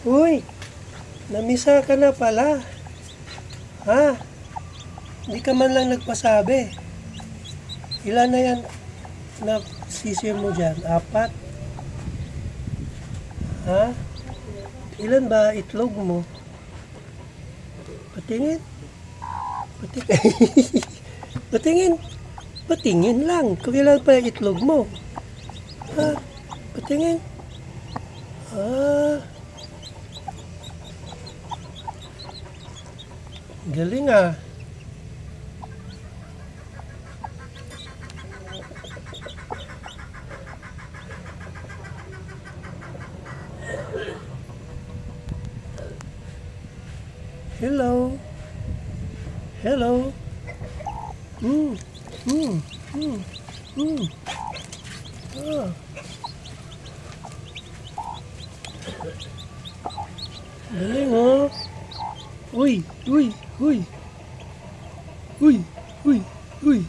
Uy, namisa ka na pala. Ha? Hindi ka man lang nagpasabi. Ilan na yan na sisiyo mo dyan? 4? Ha? Ilan ba itlog mo? Patingin. Patingin. Patingin. Patingin lang. Kung ilan pa yung itlog mo. Ha? Patingin. Ah. Galing ah. Hello. Hello. Hmm. Hmm. Hmm. Hmm. Ah. Galing oh. Uy. Uy. Uy. Uy. Uy. Uy.